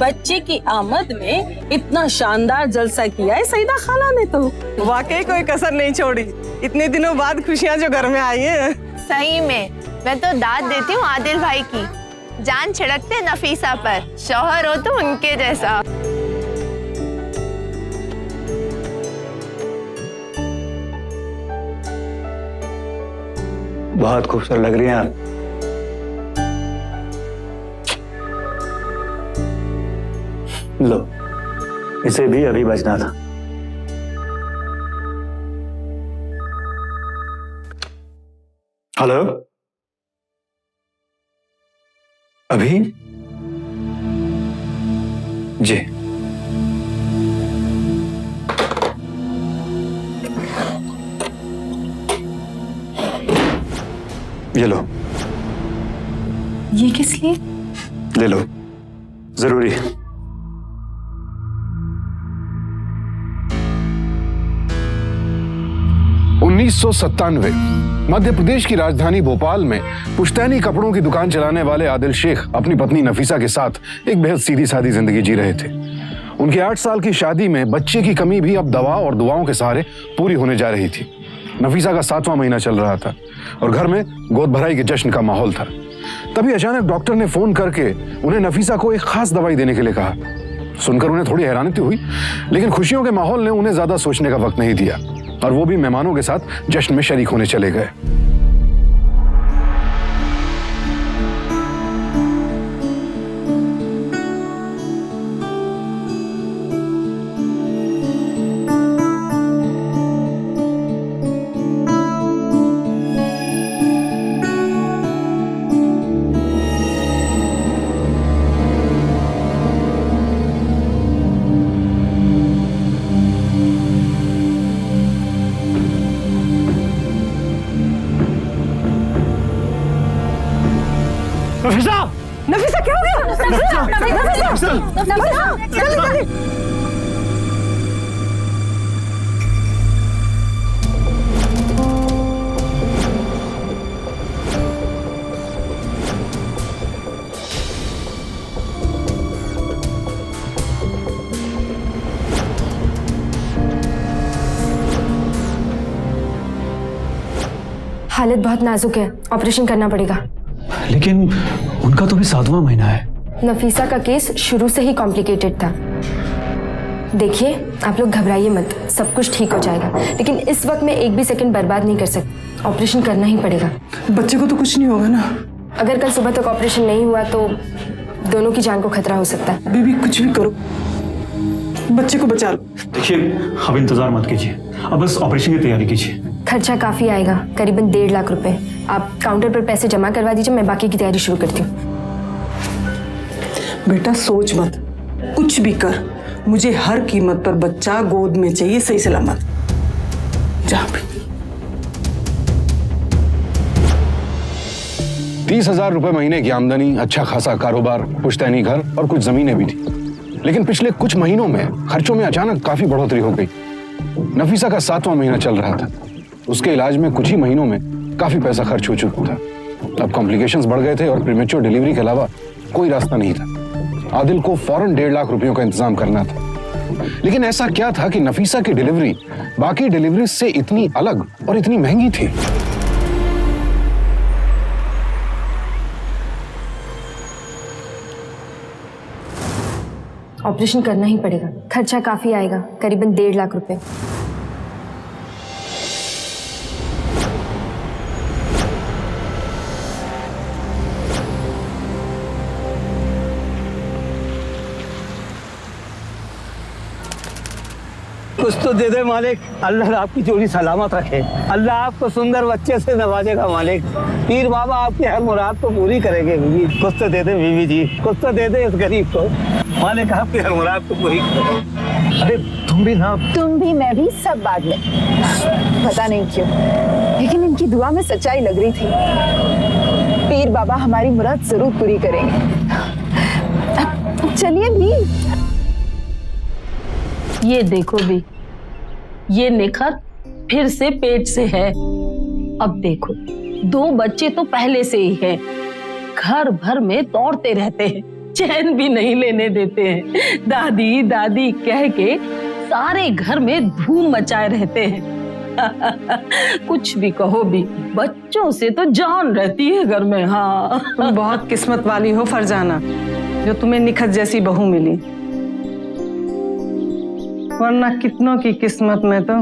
बच्चे की आमद में इतना शानदार जलसा किया है सईदा खाला ने तो। वाकई कोई कसर नहीं छोड़ी, इतने दिनों बाद खुशियां जो घर में आई हैं। सही में मैं तो दाद देती हूँ आदिल भाई की, जान छिड़कते नफीसा पर, शौहर हो तो उनके जैसा। बहुत खूबसूरत लग रही हैं आप। लो, इसे भी अभी बजना था। हेलो, अभी जी ये लो। ये किस लिए? ले लो, जरूरी है। मध्य प्रदेश की राजधानी भोपाल में पुश्तैनी कपड़ों की दुकान चलाने वाले आदिल शेख अपनी पत्नी नफीसा के साथ एक बेहद सीधी सादी जिंदगी जी रहे थे। उनकी 8 साल की शादी में बच्चे की कमी भी अब दवा और दुआओं के सहारे पूरी होने जा रही थी। नफीसा का 7वां महीना चल रहा था और घर में गोद भराई के जश्न का माहौल था। तभी अचानक डॉक्टर ने फोन करके उन्हें नफीसा को एक खास दवाई देने के लिए कहा। सुनकर उन्हें थोड़ी हैरानी तो हुई, लेकिन खुशियों के माहौल ने उन्हें ज्यादा सोचने का वक्त नहीं दिया और वो भी मेहमानों के साथ जश्न में शरीक होने चले गए। नफीसा, नफीसा क्या हो गया? नफीसा, हालत बहुत नाजुक है, ऑपरेशन करना पड़ेगा। लेकिन उनका तो भी 7वां महीना है। नफीसा का केस शुरू से ही कॉम्प्लिकेटेड था। देखिए, आप लोग घबराइए मत, सब कुछ ठीक हो जाएगा, लेकिन इस वक्त मैं एक भी सेकंड बर्बाद नहीं कर सकती। ऑपरेशन करना ही पड़ेगा। बच्चे को तो कुछ नहीं होगा ना? अगर कल सुबह तक ऑपरेशन नहीं हुआ तो दोनों की जान को खतरा हो सकता है। बीबी कुछ भी करो, बच्चे को बचा लो। देखिए, अब इंतजार मत कीजिए, अब बस ऑपरेशन की तैयारी कीजिए। खर्चा काफी आएगा, करीबन 1.5 लाख रुपए। आप काउंटर पर पैसे जमा करवा दीजिए, मैं बाकी की तैयारी शुरू करती हूँ। बेटा सोच मत, कुछ भी कर, मुझे हर कीमत पर बच्चा गोद में चाहिए, सही सलामत। जहाँ भी 30,000 रुपए महीने की आमदनी, अच्छा खासा कारोबार, पुश्तैनी घर और कुछ जमीनें भी थी। लेकिन पिछले कुछ महीनों में खर्चों में अचानक काफी बढ़ोतरी हो गई। नफीसा का 7वां महीना चल रहा था। उसके इलाज में कुछ ही महीनों में काफी पैसा खर्च हो चुका था। अब कॉम्प्लिकेशंस बढ़ गए थे और प्रीमेच्योर डिलीवरी के अलावा कोई रास्ता नहीं था। आदिल को फौरन 1.5 लाख रुपयों का इंतजाम करना था। लेकिन ऐसा क्या था कि नफीसा की डिलीवरी बाकी डिलीवरी से इतनी अलग और इतनी महंगी थी? ऑपरेशन करना ही पड़ेगा, खर्चा काफी आएगा, करीबन 1.5 लाख रुपए। कुछ तो दे दे मालिक, अल्लाह आपकी जोड़ी सलामत रखे, अल्लाह आपको सुंदर बच्चे से नवाजेगा मालिक। पीर बाबा आपकी हर मुराद को पूरी करेंगे बीवी। कुछ तो दे दे बीवी जी, कुछ तो दे दे इस गरीब को, मालिक आपकी हर मुराद को पूरी करें। अरे तुम भी ना, तुम भी मैं भी सब बाद में, पता नहीं क्यों, लेकिन इनकी दुआ में सच्चाई लग रही थी। पीर बाबा हमारी मुराद जरूर पूरी करेंगे। चलिए भी। ये देखो भी, ये निखर फिर से पेट से है। अब देखो, 2 बच्चे तो पहले से ही हैं, घर भर में दौड़ते रहते हैं, चैन भी नहीं लेने देते हैं। दादी दादी कह के सारे घर में धूम मचाए रहते हैं। कुछ भी कहो भी, बच्चों से तो जान रहती है घर में। हाँ, तुम बहुत किस्मत वाली हो फरजाना, जो तुम्हें निखत जैसी बहू मिली, वरना कितनों की किस्मत में तो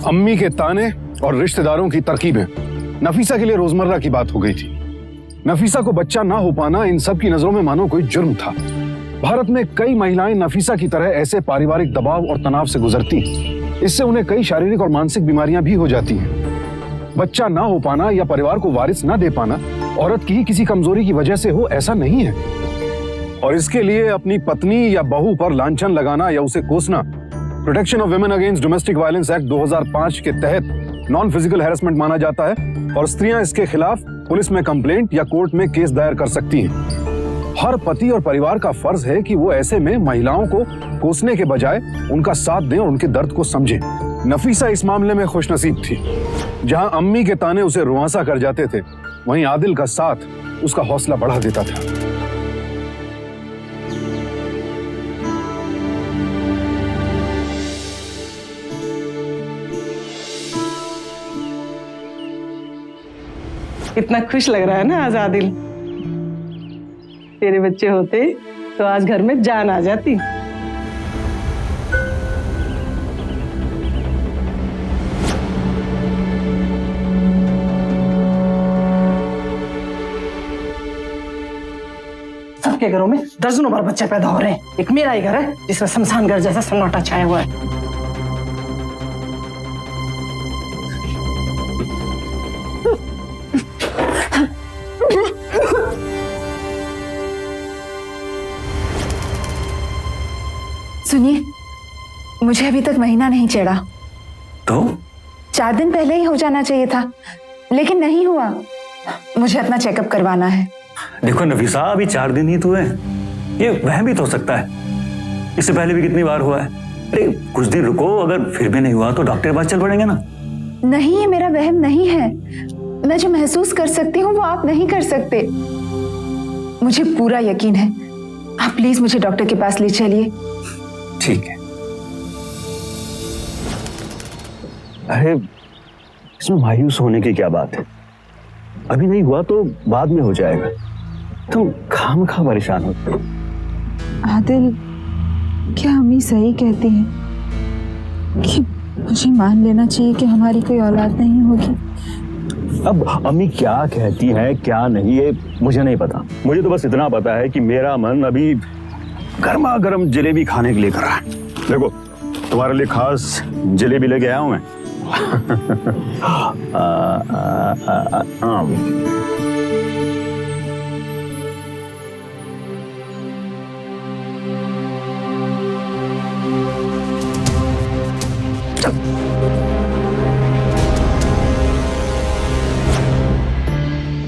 अम्मी के ताने और रिश्तेदारों की तरकीबें नफीसा के लिए रोजमर्रा की बात हो गई थी। नफीसा को बच्चा ना हो पाना इन सब की नजरों में मानो कोई जुर्म था। भारत में कई महिलाएं नफीसा की तरह ऐसे पारिवारिक दबाव और तनाव से गुजरती हैं। इससे उन्हें कई शारीरिक और मानसिक बीमारियां भी हो जाती हैं। बच्चा ना हो पाना या परिवार को वारिस ना दे पाना औरत की किसी कमजोरी की वजह से हो, ऐसा नहीं है। और इसके लिए अपनी पत्नी या बहू पर लांछन लगाना या उसे कोसना protection of women against domestic violence act 2005 के तहत नॉन फिजिकल हैरेसमेंट माना जाता है और स्त्रियां इसके खिलाफ पुलिस में कंप्लेंट या कोर्ट में केस दायर कर सकती हैं। हर पति और परिवार का फर्ज है कि वो ऐसे में महिलाओं को कोसने के बजाय उनका साथ दें और उनके दर्द को समझें। नफीसा इस मामले में खुशनसीब थी। जहां अम्मी के ताने उसे रुआंसा कर जाते थे, वहीं आदिल का साथ उसका हौसला बढ़ा देता था। कितना खुश लग रहा है ना आज आदिल। तेरे बच्चे होते तो आज घर में जान आ जाती। सबके घरों में दर्जनों बार बच्चे पैदा हो रहे हैं, एक मेरा ही घर है जिसमें शमशान घर जैसा सन्नाटा छाया हुआ है। सुनिए, मुझे अभी तक महीना नहीं चढ़ा। तो 4 दिन पहले ही हो जाना चाहिए था, लेकिन नहीं हुआ। मुझे अपना चेकअप करवाना है। देखो नफीसा, अभी 4 दिन ही तो है, ये वह भी तो हो सकता है। इससे पहले भी कितनी बार हुआ है। अरे कुछ दिन रुको, अगर फिर भी नहीं हुआ तो डॉक्टर के पास चल पड़ेंगे ना। नहीं, ये मेरा वहम नहीं है। मैं जो महसूस कर सकती हूँ वो आप नहीं कर सकते। मुझे पूरा यकीन है। आप प्लीज मुझे डॉक्टर के पास ले चलिए। ठीक है। अरे इसमें मायूस होने की क्या बात है, अभी नहीं हुआ तो बाद में हो जाएगा। तुम खामखा परेशान होते हो। आदिल, क्या अम्मी सही कहती हैं कि मुझे मान लेना चाहिए कि हमारी कोई औलाद नहीं होगी? अब अम्मी क्या कहती है क्या नहीं, ये मुझे नहीं पता। मुझे तो बस इतना पता है कि मेरा मन अभी गर्मा गर्म जलेबी खाने के लिए कर रहा है। देखो तुम्हारे लिए खास जलेबी लेके आया हूं मैं।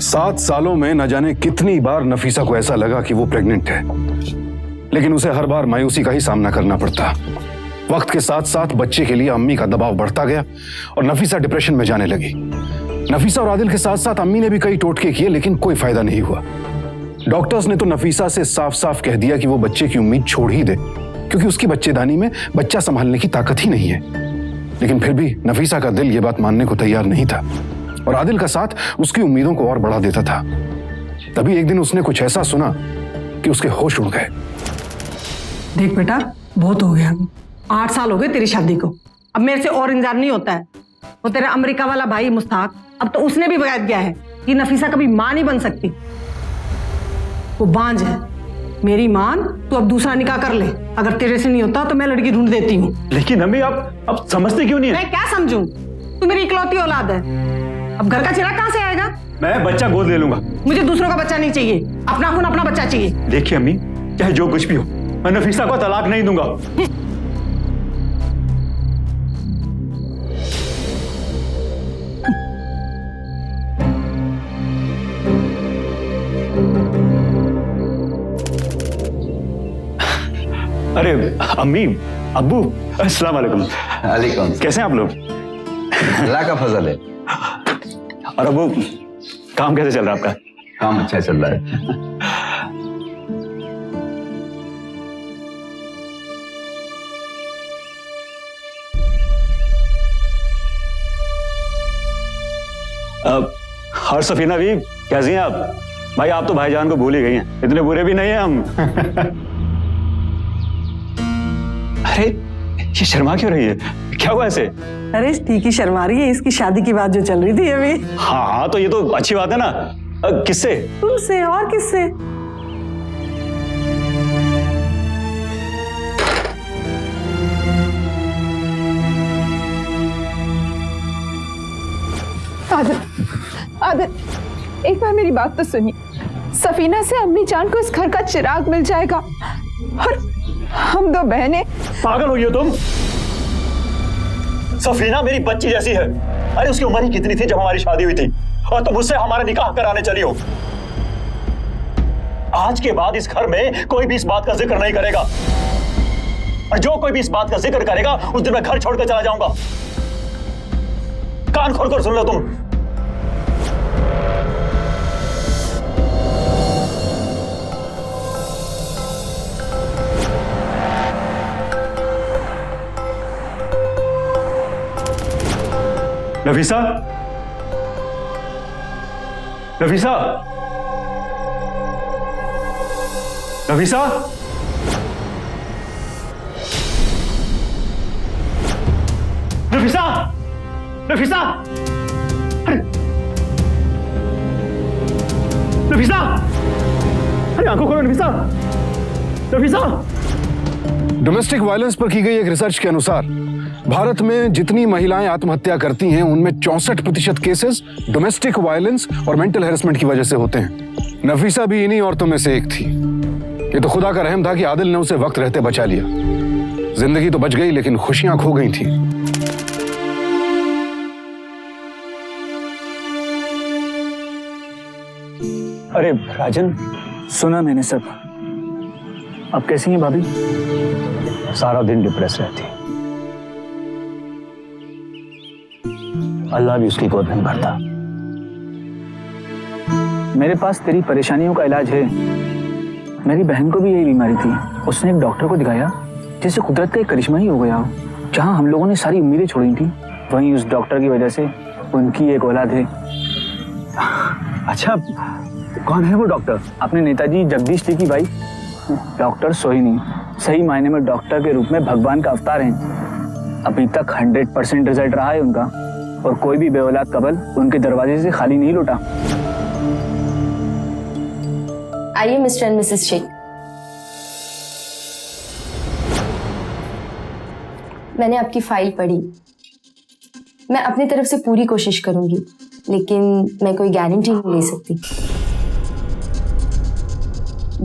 सात सालों में न जाने कितनी बार नफीसा को ऐसा लगा कि वो प्रेग्नेंट है, लेकिन उसे हर बार मायूसी का ही सामना करना पड़ता। वक्त के साथ साथ बच्चे के लिए अम्मी का दबाव बढ़ता गया और नफीसा डिप्रेशन में जाने लगी। नफीसा और आदिल के साथ साथ अम्मी ने भी कई टोटके किए, लेकिन कोई फायदा नहीं हुआ। डॉक्टर्स ने तो नफीसा से साफ साफ कह दिया कि वो बच्चे की उम्मीद छोड़ ही दे, क्योंकि उसकी बच्चेदानी में बच्चा संभालने की ताकत ही नहीं है। लेकिन फिर भी नफीसा का दिल ये बात मानने को तैयार नहीं था और आदिल का साथ उसकी उम्मीदों को और बढ़ा देता था। तभी एक दिन उसने कुछ ऐसा सुना कि उसके होश उड़ गए। देख बेटा, बहुत हो गया। 8 साल हो गए तेरी शादी को, अब मेरे से और इंतजार नहीं होता है। वो तेरा अमेरिका वाला भाई मुस्ताक, अब तो उसने भी बयान दिया है कि नफीसा कभी मां नहीं बन सकती। वो बांझ है। मेरी मान, तू अब दूसरा निकाह कर ले। अगर तेरे से नहीं होता तो मैं लड़की ढूंढ देती हूँ। लेकिन अम्मी आप समझते क्यों नहीं है? मैं क्या समझूं? तू मेरी इकलौती औलाद है। अब घर का चिराग कहाँ से आएगा? मैं बच्चा गोद ले लूंगा। मुझे दूसरों का बच्चा नहीं चाहिए, अपना खून अपना बच्चा चाहिए। देखिए अम्मी, चाहे जो कुछ भी हो, मैं नफीसा को तलाक नहीं दूंगा। अरे अम्मी, अब्बू, अस्सलाम वालेकुम। वालेकुम। कैसे हैं आप लोग? अल्लाह का फजल है। और अब वो काम कैसे चल रहा है आपका? काम अच्छा चल रहा है। और सफीना भी कैसी हैं आप? भाई आप तो भाईजान को भूल ही गई हैं, इतने बुरे भी नहीं हैं हम। अरे ये शर्मा क्यों रही है, क्या हुआ ऐसे? अरे ठीक ही शर्मा रही है, इसकी शादी की बात जो चल रही थी अभी। हाँ तो ये तो अच्छी बात है ना। किससे? तुमसे और किससे? आदिल, आदिल, एक बार मेरी बात तो सुनिए। सफीना से अम्मी जान को इस घर का चिराग मिल जाएगा और हम दो बहनें। पागल हो गई हो तुम? सफीना मेरी बच्ची जैसी है। अरे उसकी उम्र ही कितनी थी जब हमारी शादी हुई थी, और तुम उससे हमारा निकाह कराने चली हो। आज के बाद इस घर में कोई भी इस बात का जिक्र नहीं करेगा, और जो कोई भी इस बात का जिक्र करेगा उस दिन मैं घर छोड़कर चला जाऊंगा। कान खोलकर सुन लो तुम। नफीसा, नफीसा, नफीसा, नफीसा, नफीसा, अरे नफीसा, अरे आंखों खोलो नफीसा, नफीसा। डोमेस्टिक वायलेंस पर की गई एक रिसर्च के अनुसार भारत में जितनी महिलाएं आत्महत्या करती हैं उनमें 64% केसेस डोमेस्टिक वायलेंस और मेंटल हैरेसमेंट की वजह से होते हैं। नफीसा भी इन्हीं औरतों में से एक थी। ये तो खुदा का रहम था कि आदिल ने उसे वक्त रहते बचा लिया। जिंदगी तो बच गई लेकिन खुशियां खो गई थी। अरे राजन, सुना मैंने सब। अब कैसी हैं भाभी? सारा दिन डिप्रेस रहती, अल्लाह भी उसकी गोद नहीं भरता। मेरे पास तेरी परेशानियों का इलाज है। मेरी बहन को भी यही बीमारी थी, उसने एक डॉक्टर को दिखाया जिससे कुदरत का एक करिश्मा ही हो गया हो। जहां हम लोगों ने सारी उम्मीदें छोड़ी थी, वहीं उस डॉक्टर की वजह से उनकी एक औलाद है। अच्छा, कौन है वो डॉक्टर? अपने नेताजी जगदीश जी की भाई, डॉक्टर सोहिनी। सही मायने में डॉक्टर के रूप में भगवान का अवतार हैं। अभी तक 100% रिजल्ट रहा है उनका, और कोई भी बेऔलाद कबल उनके दरवाजे से खाली नहीं लौटा। आइए मिस्टर एंड मिसेस शेख, मैंने आपकी फाइल पढ़ी। मैं अपनी तरफ से पूरी कोशिश करूंगी, लेकिन मैं कोई गारंटी नहीं ले सकती।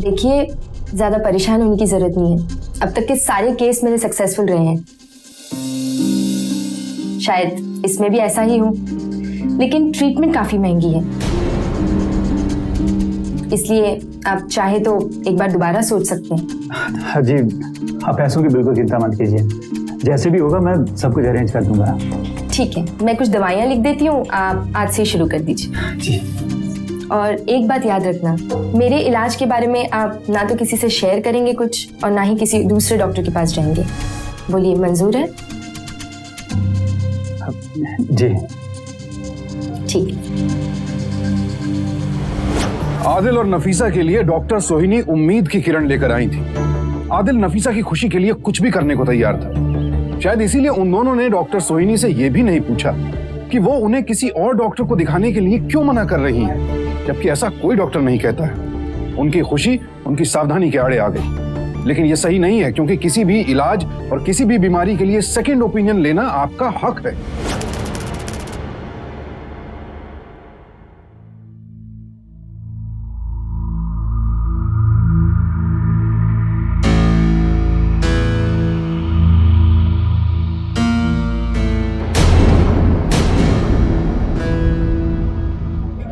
देखिए, ज्यादा परेशान होने की जरूरत नहीं है। अब तक के सारे केस मेरे सक्सेसफुल रहे हैं। शायद इसमें भी ऐसा ही हो, लेकिन ट्रीटमेंट काफी महंगी है। इसलिए आप चाहे तो एक बार दोबारा सोच सकते हैं। जी, आप पैसों की बिल्कुल चिंता मत कीजिए, जैसे भी होगा मैं सब कुछ अरेंज कर दूंगा। ठीक है, मैं कुछ दवाइयाँ लिख देती हूँ, आप आज से शुरू कर दीजिए। जी। और एक बात याद रखना, मेरे इलाज के बारे में आप ना तो किसी से शेयर करेंगे कुछ, और ना ही किसी दूसरे डॉक्टर के पास जाएंगे। बोलिए, मंजूर है? जी ठीक। आदिल और नफीसा के लिए डॉक्टर सोहिनी उम्मीद की किरण लेकर आई थी। आदिल नफीसा की खुशी के लिए कुछ भी करने को तैयार था। शायद इसीलिए उन दोनों ने डॉक्टर सोहिनी से यह भी नहीं पूछा कि वो उन्हें किसी और डॉक्टर को दिखाने के लिए क्यों मना कर रही हैं, जबकि ऐसा कोई डॉक्टर नहीं कहता है। उनकी खुशी उनकी सावधानी के आड़े आ गई। लेकिन यह सही नहीं है, क्योंकि किसी भी इलाज और किसी भी बीमारी के लिए सेकंड ओपिनियन लेना आपका हक है।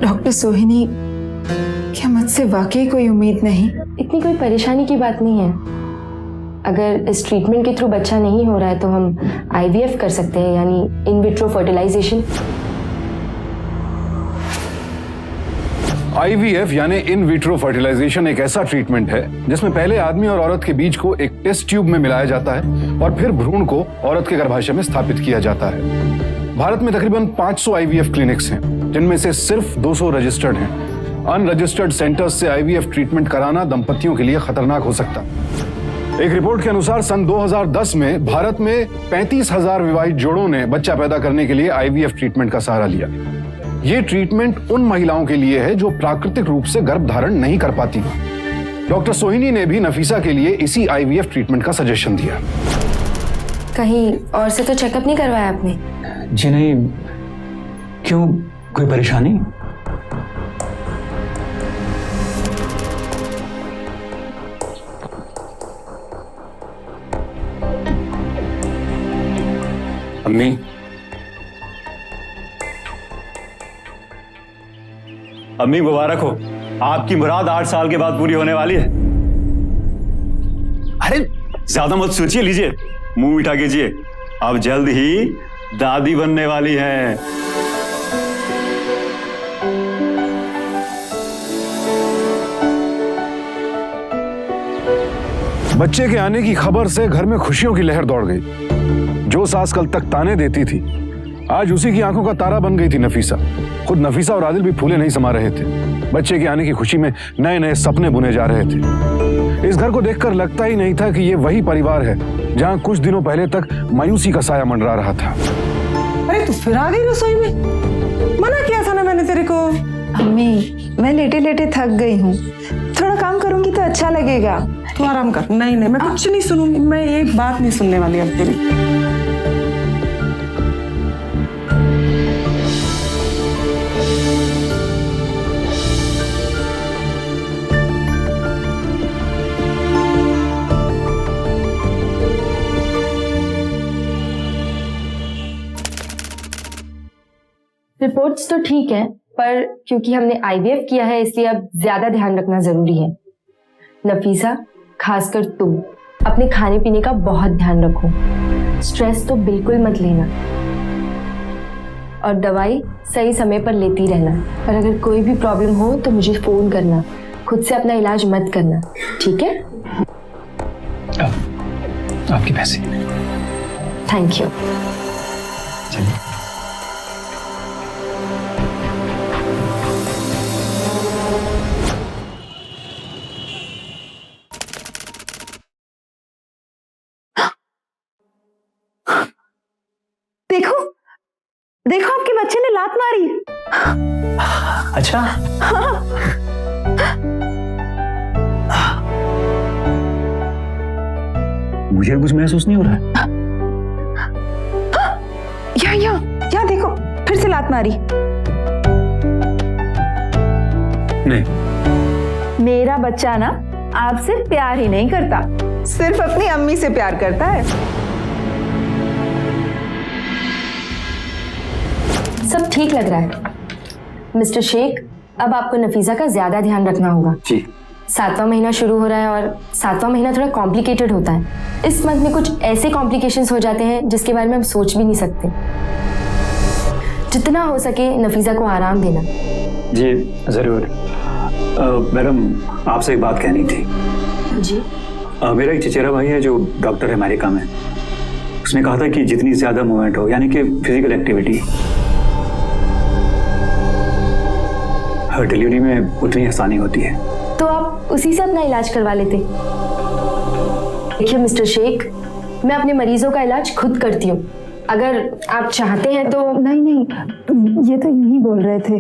डॉक्टर सोहिनी, क्या मुझसे वाकई कोई उम्मीद नहीं? इतनी कोई परेशानी की बात नहीं है। अगर इस ट्रीटमेंट के थ्रू बच्चा नहीं हो रहा है तो हम आईवीएफ कर सकते हैं, यानी इन विट्रो फर्टिलाइजेशन। आईवीएफ यानी इन विट्रो फर्टिलाइजेशन एक ऐसा ट्रीटमेंट है जिसमें पहले आदमी और औरत के बीज को एक टेस्ट ट्यूब में मिलाया जाता है और फिर भ्रूण को औरत के गर्भाशय में स्थापित किया जाता है। भारत में तकरीबन 500 आईवीएफ क्लिनिक्स हैं, जिनमें से सिर्फ 200 रजिस्टर्ड हैं। अनरजिस्टर्ड सेंटर्स से आईवीएफ ट्रीटमेंट कराना दंपतियों के लिए खतरनाक हो सकता है। एक रिपोर्ट के अनुसार सन 2010 में भारत में 35,000 विवाहित जोड़ों ने बच्चा पैदा करने के लिए आईवीएफ ट्रीटमेंट का सहारा लिया। ये ट्रीटमेंट उन महिलाओं के लिए है जो प्राकृतिक रूप से गर्भ धारण नहीं कर पाती। डॉक्टर सोहिनी ने भी नफीसा के लिए इसी आईवीएफ ट्रीटमेंट का सजेशन दिया। कहीं और से तो चेकअप नहीं करवाया आपने? जी नहीं। क्यों, कोई परेशानी? अम्मी, अम्मी मुबारक हो, आपकी मुराद 8 साल के बाद पूरी होने वाली है। अरे ज्यादा मत सोचिए, लीजिए मुंह मीठा कीजिए, अब जल्द ही दादी बनने वाली हैं। बच्चे के आने की खबर से घर में खुशियों की लहर दौड़ गई। जो सास कल तक ताने देती थी, आज उसी की आंखों का तारा बन गई थी नफीसा। खुद नफीसा और आदिल भी फूले नहीं समा रहे थे। बच्चे के आने की खुशी में नए नए सपने बुने जा रहे थे। इस घर को देखकर लगता ही नहीं था कि ये वही परिवार है जहां कुछ दिनों पहले तक मायूसी का साया मंडरा रहा था। अरे तू फिर आ गई रसोई में? मना किया था ना मैंने तेरे को। अम्मी, मैं लेटे लेटे थक गई हूँ, थोड़ा काम करूंगी तो अच्छा लगेगा। तू आराम कर। नहीं नहीं, मैं कुछ नहीं सुनूंगी, मैं एक बात नहीं सुनने वाली अब तेरी। रिपोर्ट्स तो ठीक है, पर क्योंकि हमने आईवीएफ किया है इसलिए अब ज्यादा ध्यान रखना जरूरी है। नफीसा, खासकर तुम अपने खाने पीने का बहुत ध्यान रखो। स्ट्रेस तो बिल्कुल मत लेना और दवाई सही समय पर लेती रहना। और अगर कोई भी प्रॉब्लम हो तो मुझे फोन करना। खुद से अपना इलाज मत करना, ठीक है? आपके पैसे। Thank you. चलिए। देखो देखो, आपके बच्चे ने लात मारी। अच्छा। मुझे कुछ महसूस नहीं हो रहा है। या देखो, फिर से लात मारी। नहीं, मेरा बच्चा ना आपसे प्यार ही नहीं करता, सिर्फ अपनी अम्मी से प्यार करता है। सब ठीक लग रहा है मिस्टर शेख। अब आपको नफीसा का ज्यादा ध्यान रखना होगा जी। 7वां महीना शुरू हो रहा है और 7वां महीना थोड़ा कॉम्प्लिकेटेड होता है। इस मंथ में कुछ ऐसे कॉम्प्लिकेशंस हो जाते हैं जिसके बारे में हम सोच भी नहीं सकते। जितना हो सके नफीसा को आराम देना। जी जरूर। मैडम, आपसे एक बात कहनी थी। जी। मेरा एक चचेरा भाई है जो डॉक्टर है अमेरिका में। उसने कहा था कि जितनी ज्यादा मूवमेंट हो, यानी कि फिजिकल एक्टिविटी, हर डिलीवरी में उतनी आसानी होती है। तो आप उसी से अपना इलाज करवा लेते। देखिए मिस्टर शेख, मैं अपने मरीजों का इलाज खुद करती हूँ। अगर आप चाहते हैं तो। नहीं, ये तो यूं ही बोल रहे थे।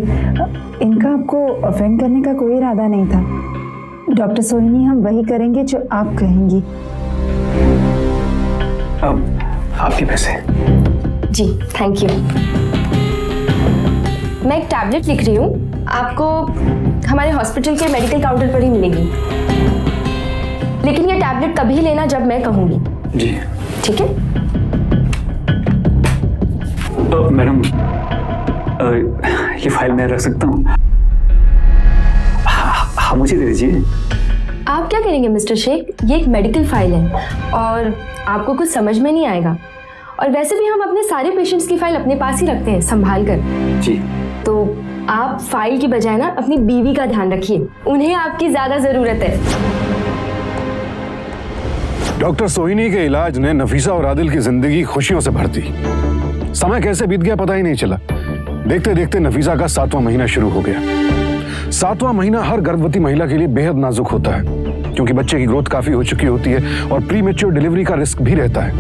इनका आपको ऑफेंड करने का कोई इरादा नहीं था। डॉक्टर सोहिनी, हम वही करेंगे जो आप कहेंगी। अब आपके पैसे। जी थैंक यू। मैं एक टैबलेट लिख रही हूँ, आपको हमारे हॉस्पिटल के मेडिकल काउंटर पर ही मिलेगी। लेकिन ये टैबलेट तभी लेना जब मैं कहूँगी। जी ठीक है? मैडम, ये फाइल मैं रख सकता हूँ? हाँ, मुझे दे दीजिए। आप क्या करेंगे मिस्टर शेख, ये एक मेडिकल फाइल है और आपको कुछ समझ में नहीं आएगा। और वैसे भी हम अपने सारे पेशेंट्स की फाइल अपने पास ही रखते हैं संभाल कर। जी। तो आप फाइल की बजाय ना अपनी बीवी का ध्यान रखिए, उन्हें आपकी ज्यादा जरूरत है। डॉक्टर सोहिनी के इलाज ने नफीसा और आदिल की जिंदगी खुशियों से भर दी। समय कैसे बीत गया पता ही नहीं चला। देखते देखते नफीसा का 7वां महीना शुरू हो गया। 7वां महीना हर गर्भवती महिला के लिए बेहद नाजुक होता है, क्योंकि बच्चे की ग्रोथ काफी हो चुकी होती है और प्री मैच्योर डिलीवरी का रिस्क भी रहता है।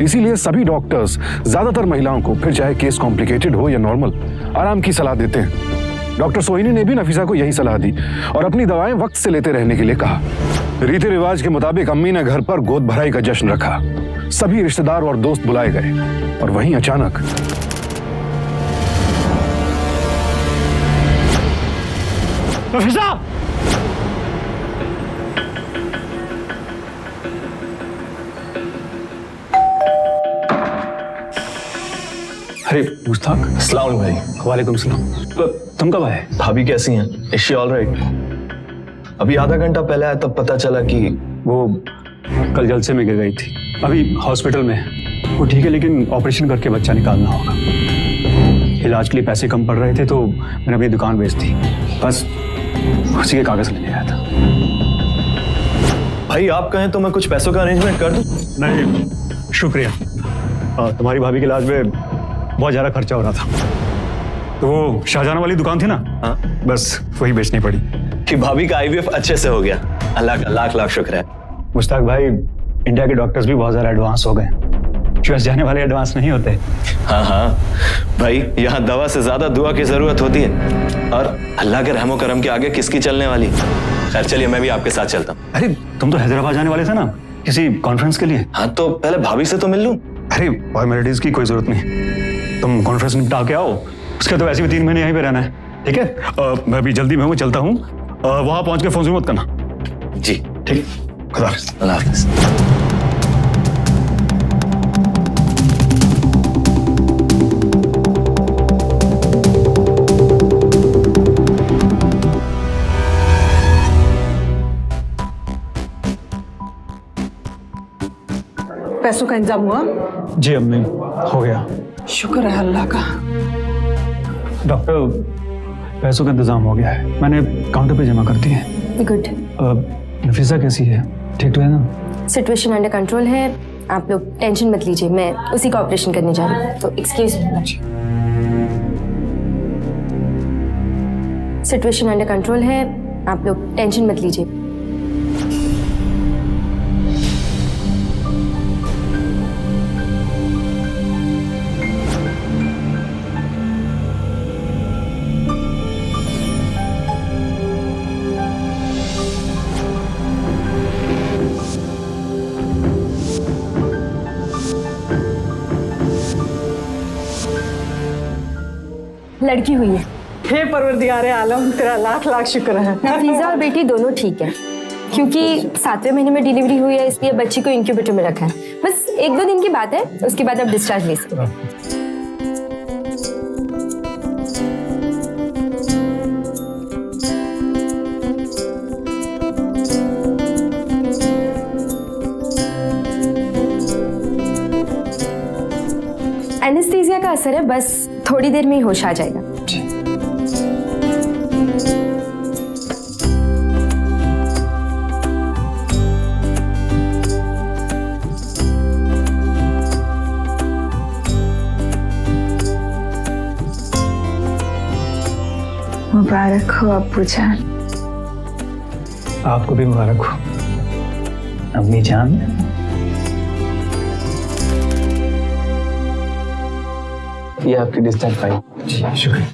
इसीलिए सभी डॉक्टर्स ज्यादातर महिलाओं को, फिर चाहे केस कॉम्प्लिकेटेड हो या नॉर्मल, आराम की सलाह देते हैं। डॉक्टर सोहिनी ने भी नफीसा को यही सलाह दी और अपनी दवाएं वक्त से लेते रहने के लिए कहा। रीति रिवाज के मुताबिक अम्मी ने घर पर गोद भराई का जश्न रखा। सभी रिश्तेदार और दोस्त बुलाए गए और वहीं अचानक नफीसा! अरे मुश्ताक। अस्सलाम भाई। वालेकुम सलाम। तुम कब आए? भाभी कैसी हैं? Is she all right? अभी आधा घंटा पहले आया तब पता चला कि वो कल जलसे में गिर गई थी, अभी हॉस्पिटल में है। वो ठीक है, लेकिन ऑपरेशन करके बच्चा निकालना होगा। इलाज के लिए पैसे कम पड़ रहे थे तो मैंने अपनी दुकान बेच दी, बस उसी के कागज लेने आया था। भाई आप कहें तो मैं कुछ पैसों का अरेंजमेंट कर दूं? नहीं शुक्रिया, तुम्हारी भाभी के इलाज में बहुत ज्यादा खर्चा हो रहा था, तो वो शाहजहां वाली दुकान थी ना, हाँ? बस वही बेचनी पड़ी। कि भाभी का आईवीएफ अच्छे से हो गया, अल्लाह का लाख लाख शुक्र है। मुश्ताक भाई, इंडिया के डॉक्टर्स भी बहुत ज्यादा एडवांस हो गए, यूएस जाने वाले एडवांस नहीं होते। हाँ हाँ भाई, यहाँ दवा से ज्यादा दुआ की जरूरत होती है, और अल्लाह के रहमो करम के आगे किसकी चलने वाली। खैर चलिए, मैं भी आपके साथ चलता हूँ। अरे तुम तो हैदराबाद जाने वाले थे ना किसी कॉन्फ्रेंस के लिए? हाँ तो पहले भाभी से तो मिल लूं। अरे फॉर्मेलिटीज की कोई जरूरत नहीं, तुम कॉन्फ्रेंस निपटा के आओ, उसके तो वैसे भी 3 महीने यहीं पे रहना है, ठीक है? मैं भी जल्दी में हूँ, चलता हूँ, वहां पहुंच के फोन मत करना। जी ठीक, खुदा हाफिज। अल्लाह हाफिज। पैसों का इंतजाम हुआ? जी अम्मी, हो गया। शुक्र है अल्लाह का। डॉक्टर, पैसों का इंतजाम हो गया है, मैंने काउंटर पे जमा कर दिए हैं। गुड। नफीसा कैसी है? ठीक तो है ना? सिचुएशन अंडर कंट्रोल है, आप लोग टेंशन मत लीजिए, मैं उसी का ऑपरेशन करने जा रही हूँ, तो excuse me. Situation under control है, आप लोग टेंशन मत लीजिए। लड़की हुई है। हे परवरदिगारे आलम, तेरा लाख लाख शुक्र है। नफीसा और बेटी दोनों ठीक है, क्योंकि 7वें महीने में डिलीवरी हुई है, इसलिए बच्ची को इंक्यूबेटर में रखा है। बस 1-2 दिन की बात है, उसके बाद आप डिस्चार्ज ले सकते हैं। एनेस्थीसिया का असर है, बस थोड़ी देर में ही होश आ जाएगा। मुबारक हो अब्बू जान। आपको भी मुबारक हो अम्मी जान। ये आपकी डिस्चार्ज फाइल। जी शुक्रिया।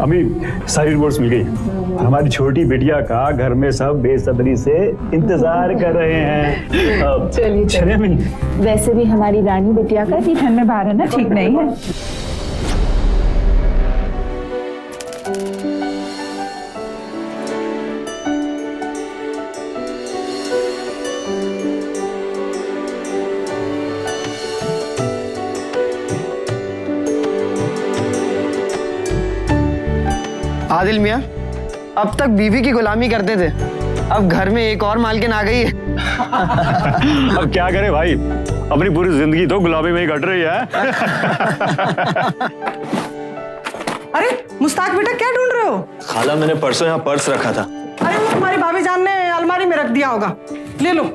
अम्मी, सारी रिपोर्ट्स मिल गई। हमारी छोटी बिटिया का घर में सब बेसब्री से इंतजार कर रहे हैं। चलिए अम्मी। वैसे भी हमारी रानी बिटिया का इतनी ठंड में बाहर है ना, ठीक नहीं है। आदिल मियाँ, अब तक बीवी की गुलामी करते थे, अब घर में एक और मालकिन आ गई है। अब क्या करे भाई, अपनी पूरी जिंदगी तो गुलामी में ही कट रही है। अरे मुस्ताक बेटा, क्या ढूंढ रहे हो? खाला, मैंने परसों यहाँ पर्स रखा था। अरे वो तुम्हारी भाभी जान ने अलमारी में रख दिया होगा, ले लो।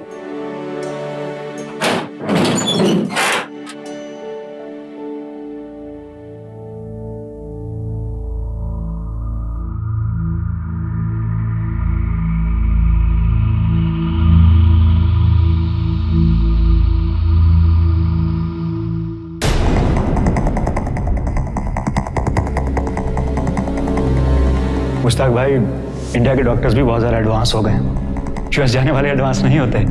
मुश्ताक भाई, इंडिया के डॉक्टर्स भी बहुत ज़्यादा एडवांस हो गए हैं। यूएस जाने वाले एडवांस नहीं होते।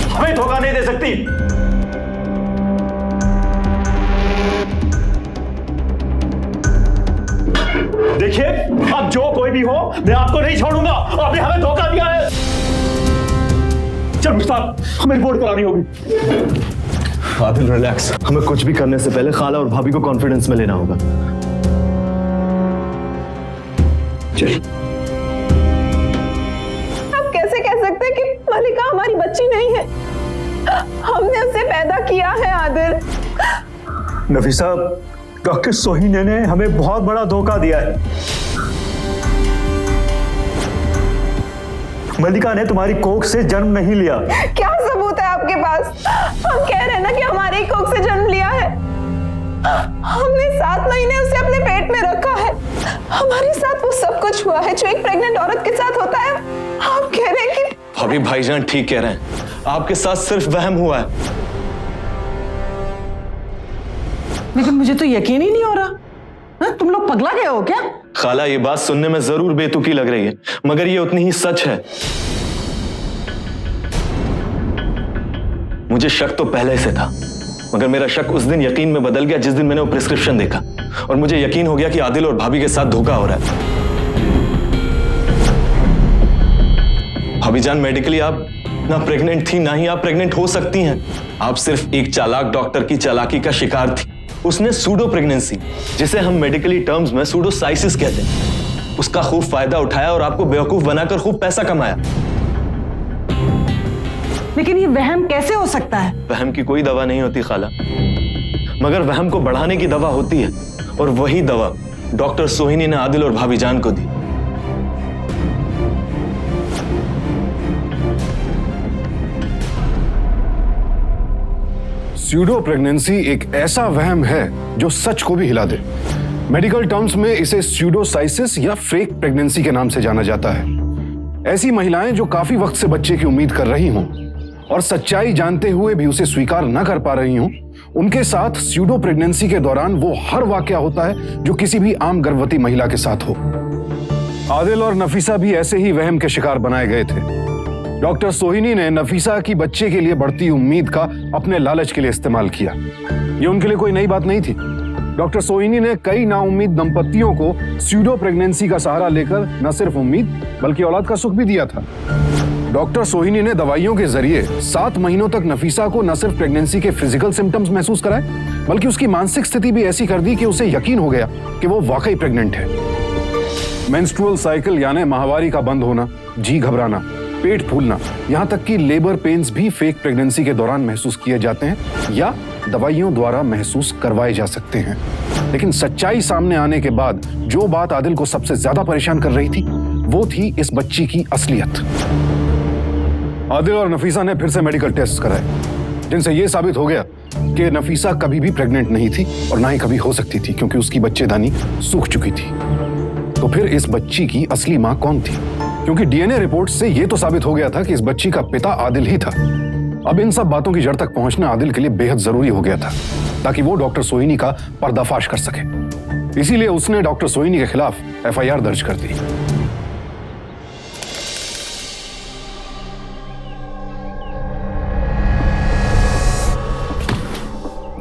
हमें धोखा नहीं दे सकती। देखिए, अब जो कोई भी हो, मैं आपको नहीं छोड़ूंगा। आपने हमें धोखा दिया है। चल मुश्ताक, हमें रिपोर्ट करानी होगी। आदिल रिलैक्स, हमें कुछ भी करने से पहले खाला और भाभी को कॉन्फिडेंस में लेना होगा। चल। आप कैसे कह सकते हैं कि मलिका हमारी बच्ची नहीं है? हमने उसे पैदा किया है आदिल। नफीसा, डॉक्टर सोहिनी ने हमें बहुत बड़ा धोखा दिया है। मलिका ने तुम्हारी कोख से जन्म नहीं लिया। क्या सबूत है आपके पास? हम कह रहे हैं ना कि हमारे ही कोख से जन्म लिया है। हमने 7 महीने उसे अपने पेट में रखा है। हमारे साथ वो सब कुछ हुआ है जो एक प्रेग्नेंट औरत के साथ होता है। आप कह रहे हैं कि भाभी, भाईजान ठीक कह रहे हैं, आपके साथ सिर्फ वहम हुआ है। लेकिन मुझे तो यकीन ही नहीं हो रहा। तुम लोग पगला गए हो क्या? खाला, ये बात सुनने में जरूर बेतुकी लग रही है, मगर ये उतनी ही सच है। मुझे शक तो पहले से था, मगर मेरा शक उस दिन यकीन में बदल गया जिस दिन मैंने वो प्रिस्क्रिप्शन देखा, और मुझे यकीन हो गया कि आदिल और भाभी के साथ धोखा हो रहा है। भाभी जान, मेडिकली आप ना प्रेग्नेंट थी, ना ही आप प्रेग्नेंट हो सकती हैं। आप सिर्फ एक चालाक डॉक्टर की चालाकी का शिकार थी। उसने सूडो प्रेगनेंसी, जिसे हम मेडिकली टर्म्स में सूडोसाइसिस कहते हैं, उसका खूब फायदा उठाया और आपको बेवकूफ बनाकर खूब पैसा कमाया। लेकिन ये वहम कैसे हो सकता है? वहम की कोई दवा नहीं होती खाला, मगर वहम को बढ़ाने की दवा होती है, और वही दवा डॉक्टर सोहिनी ने आदिल और भाभी जान को दी। स्यूडो प्रेगनेंसी एक ऐसा वहम है जो सच को भी हिला दे। मेडिकल टर्म्स में इसे स्यूडोसाइसिस या फेक प्रेगनेंसी के नाम से जाना जाता है। ऐसी महिलाएं जो काफी वक्त से बच्चे की उम्मीद कर रही हों और सच्चाई जानते हुए भी उसे स्वीकार न कर पा रही हों, उनके साथ स्यूडो प्रेगनेंसी के दौरान वो हर वाकया होता है जो किसी भी आम गर्भवती महिला के साथ हो। आदिल और नफीसा भी ऐसे ही वहम के शिकार बनाए गए थे। डॉक्टर सोहिनी ने नफीसा की बच्चे के लिए बढ़ती उम्मीद का अपने लालच के लिए इस्तेमाल किया। ये उनके लिए कोई नई बात नहीं थी। डॉक्टर सोहिनी ने कई नाउम्मीद दंपतियों को स्यूडो प्रेगनेंसी का सहारा लेकर न सिर्फ उम्मीद बल्कि औलाद का सुख भी दिया था। डॉक्टर सोहिनी ने दवाइयों के जरिए 7 महीनों तक नफीसा को न सिर्फ प्रेगनेंसी के फिजिकल सिम्टम्स महसूस कराए, बल्कि उसकी मानसिक स्थिति भी ऐसी कर दी कि उसे यकीन हो गया कि वो वाकई प्रेग्नेंट है। मेंस्ट्रुअल साइकिल यानी माहवारी का बंद होना, जी घबराना, पेट फूलना, यहाँ तक कि लेबर पेन्स भी फेक प्रेगनेंसी के दौरान महसूस किए जाते हैं या दवाइयों द्वारा महसूस करवाए जा सकते हैं। लेकिन सच्चाई सामने आने के बाद जो बात आदिल को सबसे ज्यादा परेशान कर रही थी वो थी इस बच्ची की असलियत। आदिल और नफीसा ने फिर से मेडिकल टेस्ट कराए, जिनसे यह साबित हो गया कि नफीसा कभी भी प्रेग्नेंट नहीं थी और ना ही कभी हो सकती थी, क्योंकि उसकी बच्चेदानी सूख चुकी थी। तो फिर इस बच्ची की असली मां कौन थी? क्योंकि डीएनए रिपोर्ट से यह तो साबित हो गया था कि इस बच्ची का पिता आदिल ही था। अब इन सब बातों की जड़ तक पहुंचना आदिल के लिए बेहद जरूरी हो गया था, ताकि वो डॉक्टर सोहिनी का पर्दाफाश कर सके। इसीलिए उसने डॉक्टर सोहिनी के खिलाफ एफआईआर दर्ज कर दी।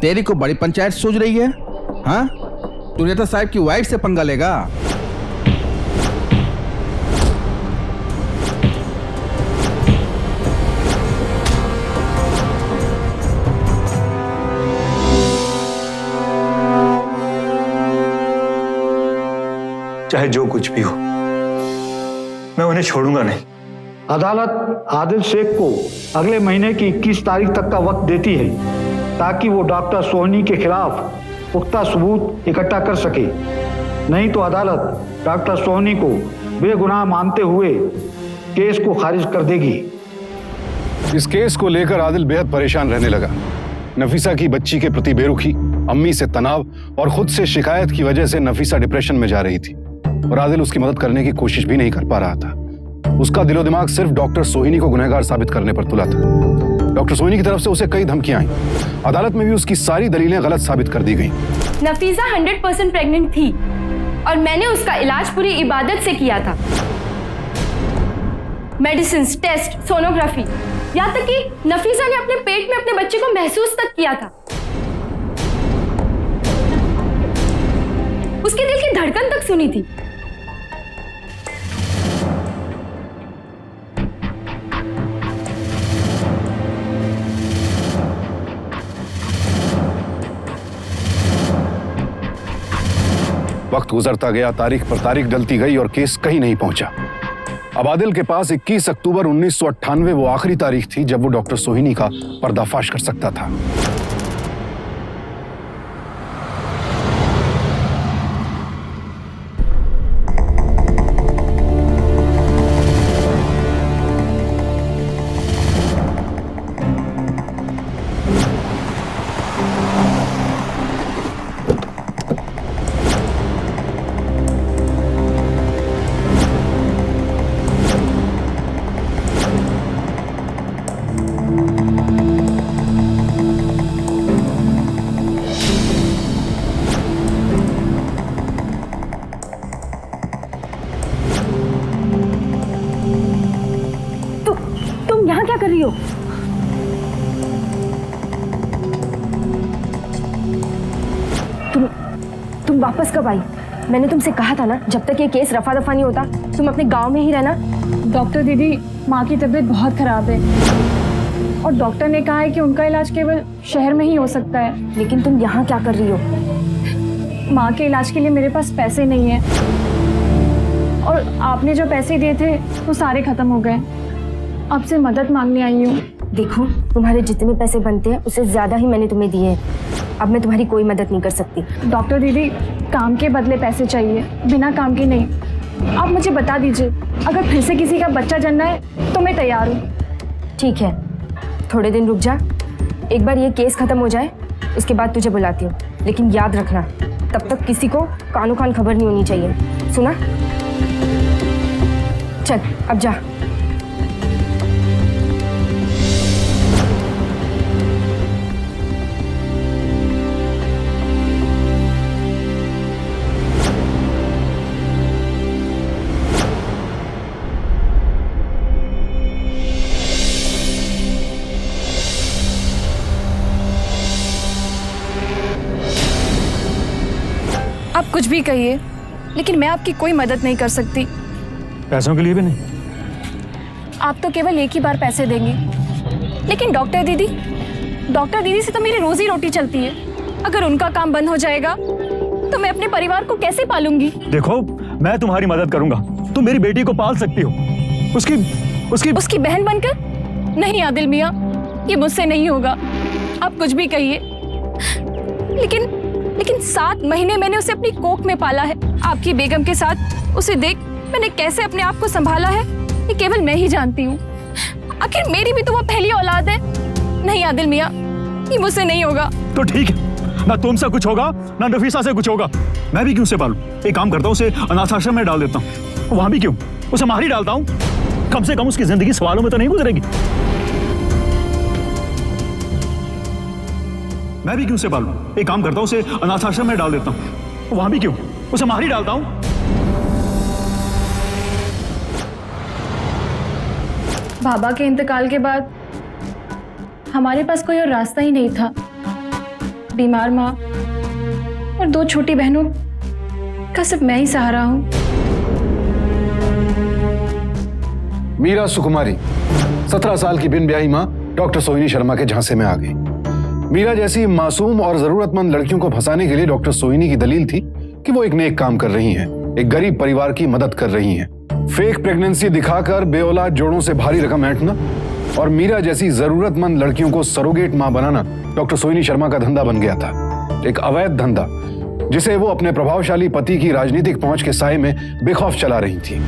तेरी को बड़ी पंचायत सूझ रही है? हाँ, तू नेता साहब की वाइफ से पंगा लेगा? चाहे जो कुछ भी हो, मैं उन्हें छोड़ूंगा नहीं। अदालत आदिल शेख को अगले महीने की 21 तारीख तक का वक्त देती है ताकि वो डॉक्टर सोहनी के खिलाफ पुख्ता सबूत इकट्ठा कर सके। नहीं तो अदालत डॉक्टर सोहनी को बेगुनाह मानते हुए केस को खारिज कर देगी। इस केस को लेकर आदिल बेहद परेशान रहने लगा। नफीसा की बच्ची के प्रति बेरुखी, अम्मी से तनाव और खुद से शिकायत की वजह से नफीसा डिप्रेशन में जा रही थी और आदिल उसकी मदद करने की कोशिश भी नहीं कर पा रहा था। उसका दिलो दिमाग सिर्फ डॉक्टर सोहिनी को गुनहगार साबित करने पर तुला था। डॉक्टर सोहिनी की तरफ से उसे कई धमकियां आई। अदालत में भी उसकी सारी दलीलें गलत साबित कर दी गईं। नफीसा 100% प्रेग्नेंट थी और मैंने उसका इलाज पूरी इबादत से किया था। मेडिसिन, टेस्ट, सोनोग्राफी, यहाँ तक कि नफीसा ने अपने पेट में अपने बच्चे को महसूस तक किया था। उसके दिल की धड़कन तक सुनी थी। वक्त गुजरता गया, तारीख पर तारीख डलती गई और केस कहीं नहीं पहुंचा। अब आदिल के पास 21 अक्टूबर 1998 वो आखिरी तारीख थी जब वो डॉक्टर सोहिनी का पर्दाफाश कर सकता था। क्या कर रही हो? तुम वापस कब आई? मैंने तुमसे कहा था ना, जब तक ये केस रफा दफा नहीं होता तुम अपने गांव में ही रहना। डॉक्टर दीदी, माँ की तबीयत बहुत खराब है और डॉक्टर ने कहा है कि उनका इलाज केवल शहर में ही हो सकता है। लेकिन तुम यहाँ क्या कर रही हो? माँ के इलाज के लिए मेरे पास पैसे नहीं है और आपने जो पैसे दिए थे वो सारे खत्म हो गए। आपसे मदद मांगने आई हूँ। देखो, तुम्हारे जितने पैसे बनते हैं उससे ज्यादा ही मैंने तुम्हें दिए हैं। अब मैं तुम्हारी कोई मदद नहीं कर सकती। डॉक्टर दीदी, काम के बदले पैसे चाहिए, बिना काम के नहीं। आप मुझे बता दीजिए, अगर फिर से किसी का बच्चा जन्ना है तो मैं तैयार हूँ। ठीक है, थोड़े दिन रुक जा, एक बार ये केस खत्म हो जाए उसके बाद तुझे बुलाती हूँ। लेकिन याद रखना, तब तक किसी को कानो कान खबर नहीं होनी चाहिए, सुना? चल अब जा। आप कुछ भी कहिए, लेकिन मैं आपकी कोई मदद नहीं कर सकती। पैसों के लिए भी नहीं? आप तो केवल एक ही बार पैसे देंगे, लेकिन डॉक्टर दीदी से तो मेरी रोजी रोटी चलती है। अगर उनका काम बंद हो जाएगा तो मैं अपने परिवार को कैसे पालूंगी? देखो, मैं तुम्हारी मदद करूंगा, तुम मेरी बेटी को पाल सकती हो। उसकी बहन बनकर? नहीं आदिल मियाँ, ये मुझसे नहीं होगा। आप कुछ भी कहिए, लेकिन 7 महीने मैंने उसे अपनी कोख में पाला है। आपकी बेगम के साथ उसे देख मैंने कैसे अपने आप को संभाला है, ये केवल मैं ही जानती हूँ। आखिर मेरी भी तो वो पहली औलाद है। नहीं आदिल मियाँ, ये मुझसे नहीं होगा। तो ठीक है, ना तुमसे कुछ होगा ना नफीसा से कुछ होगा। मैं भी क्यों से पालूं? एक काम करता हूँ, उसे अनाथ आश्रम में डाल देता हूँ। वहां भी क्यों, उसे मार ही डालता हूँ। कम से कम उसकी जिंदगी सवालों में तो नहीं गुजरेगी। मैं भी क्यों से पालूं? एक काम करता हूँ, उसे अनाथ आश्रम में डाल देता हूँ। वहां भी क्यों, उसे मार ही डालता हूँ। बाबा के इंतकाल के बाद हमारे पास कोई और रास्ता ही नहीं था। बीमार माँ और 2 छोटी बहनों का सिर्फ मैं ही सहारा हूँ। मीरा सुकुमारी 17 साल की बिन ब्याही माँ डॉक्टर सोहिनी शर्मा के झांसे में आ गई। मीरा जैसी मासूम और जरूरतमंद लड़कियों को फंसाने के लिए डॉक्टर सोहिनी की दलील थी कि वो एक नेक काम कर रही हैं, एक गरीब परिवार की मदद कर रही हैं। फेक प्रेगनेंसी दिखाकर बेऔलाद जोड़ों से भारी रकम ऐंठना और मीरा जैसी जरूरतमंद लड़कियों को सरोगेट मां बनाना डॉक्टर सोहिनी शर्मा का धंधा बन गया था, एक अवैध धंधा जिसे वो अपने प्रभावशाली पति की राजनीतिक पहुंच के साए में बेखौफ चला रही थी।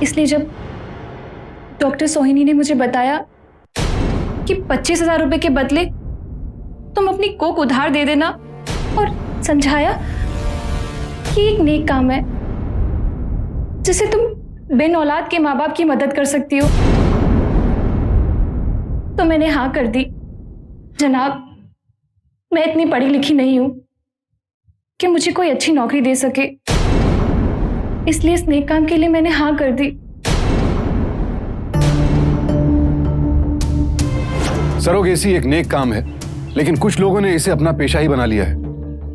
इसलिए जब डॉक्टर सोहिनी ने मुझे बताया कि 25,000 रुपए के बदले तुम अपनी कोक उधार दे देना और समझाया कि एक नेक काम है जिसे तुम बिन औलाद के माँ बाप की मदद कर सकती हो, तो मैंने हाँ कर दी। जनाब, मैं इतनी पढ़ी लिखी नहीं हूं कि मुझे कोई अच्छी नौकरी दे सके, इसलिए इस नेक काम के लिए मैंने हाँ कर दी। सरोगेसी एक नेक काम है, लेकिन कुछ लोगों ने इसे अपना पेशा ही बना लिया है।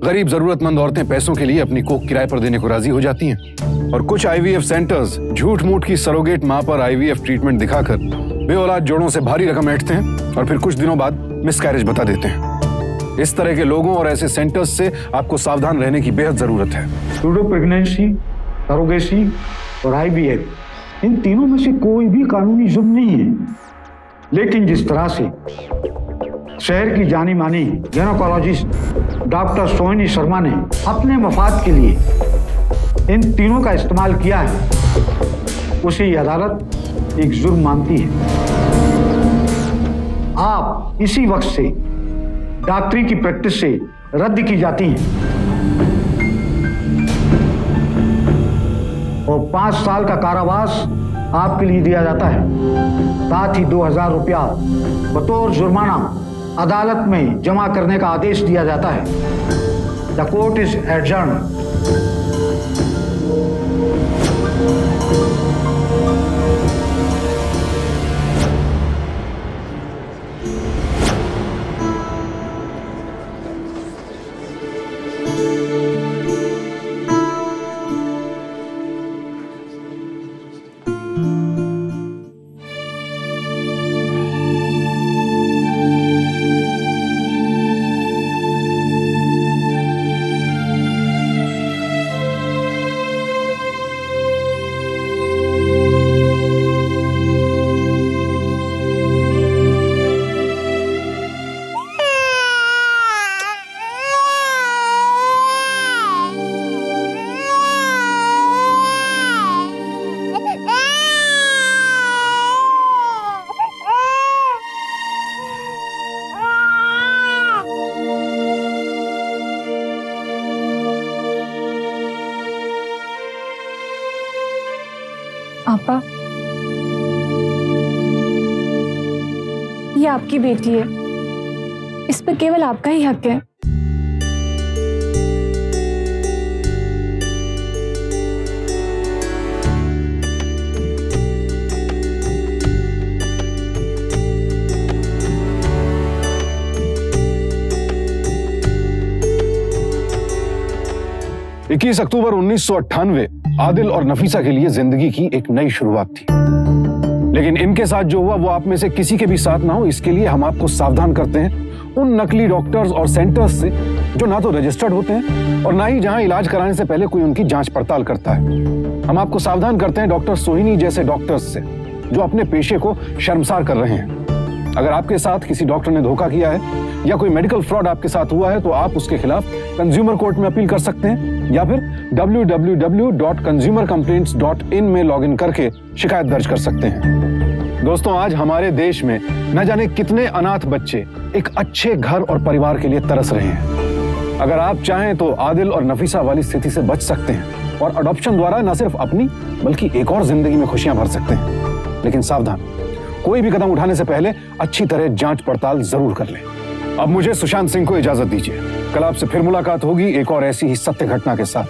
गरीब जरूरतमंद औरतें पैसों के लिए अपनी कोख किराए पर देने को राजी हो जाती हैं और कुछ आईवीएफ सेंटर्स झूठ मूठ की सरोगेट मां पर आईवीएफ ट्रीटमेंट दिखाकर बेऔलाद जोड़ों से भारी रकम ऐंठते हैं और फिर कुछ दिनों बाद मिसकैरेज बता देते हैं। इस तरह के लोगों और ऐसे सेंटर्स से आपको सावधान रहने की बेहद जरूरत है। सूडो प्रेगनेंसी, सरोगेसी और आईवीएफ, इन तीनों में से कोई भी कानूनी जुर्म नहीं है, लेकिन जिस तरह से शहर की जानी मानी गायनेकोलॉजिस्ट डॉक्टर सोहिनी शर्मा ने अपने मफाद के लिए इन तीनों का इस्तेमाल किया है, उसे ये अदालत एक जुर्म मानती है। आप इसी वक्त से डॉक्टरी की प्रैक्टिस से रद्द की जाती हैं और 5 साल का कारावास आपके लिए दिया जाता है, साथ ही 2,000 रुपया बतौर जुर्माना अदालत में जमा करने का आदेश दिया जाता है। The court is adjourned. आपा, ये आपकी बेटी है, इस पर केवल आपका ही हक है। 21 अक्टूबर 1998 आदिल और नफीसा के लिए जिंदगी की एक नई शुरुआत थी, लेकिन इनके साथ जो हुआ वो आप में से किसी के भी साथ ना हो, इसके लिए हम आपको सावधान करते हैं उन नकली डॉक्टर्स और सेंटर्स से जो ना तो रजिस्टर्ड होते हैं और ना ही जहां इलाज कराने से पहले कोई उनकी जांच पड़ताल करता है। हम आपको सावधान करते हैं डॉक्टर सोहिनी जैसे डॉक्टर्स से जो अपने पेशे को शर्मसार कर रहे हैं। अगर आपके साथ किसी डॉक्टर ने धोखा किया है या कोई मेडिकल फ्रॉड आपके साथ हुआ है तो आप उसके खिलाफ कंज्यूमर कोर्ट में अपील कर सकते हैं या फिर www.consumercomplaints.in में लॉगिन करके शिकायत दर्ज कर सकते हैं। दोस्तों, आज हमारे देश में न जाने कितने अनाथ बच्चे एक अच्छे घर और परिवार के लिए तरस रहे हैं। अगर आप चाहें तो आदिल और नफीसा वाली स्थिति से बच सकते हैं और अडॉप्शन द्वारा न सिर्फ अपनी बल्कि एक और जिंदगी में खुशियां भर सकते हैं। लेकिन सावधान, कोई भी कदम उठाने से पहले अच्छी तरह जांच पड़ताल जरूर कर लें। अब मुझे सुशांत सिंह को इजाजत दीजिए। कल आपसे फिर मुलाकात होगी एक और ऐसी ही सत्य घटना के साथ।